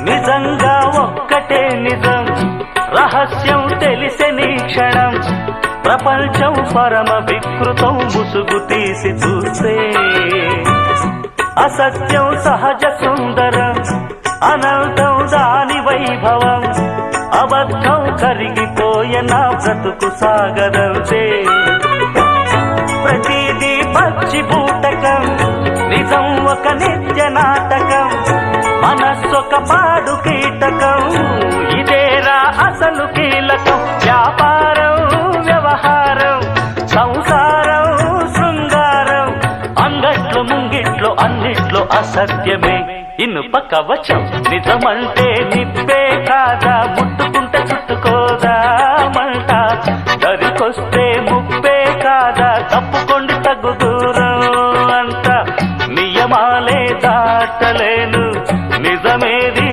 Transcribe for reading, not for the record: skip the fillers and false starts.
నిజంగా ఒక్కటే నిజం, రహస్యం తెలిసెని క్షణం, ప్రపంచం పరమ వికృతం ముసుగు తీసి చూస్తే. అసత్యం సహజ సుందరం, అనంతం దాని వైభవం, అబద్ధం కరిగిపోయే నా బ్రతుకు సాగదంతే. ప్రతిదీ పచ్చి బూటకం, నిజం ఒక నిత్య నాటకం, మనస్సొక పాడు కీటకం, ఇదేరా అసలు కీలకం. వ్యాపారం వ్యవహారం, సంసారం శృంగారం, అంగట్లో ముంగిట్లో అన్నిట్లో అసత్యమే ఇనుప కవచం. నిజమంటే నిప్పే కాదా, ముట్టుకు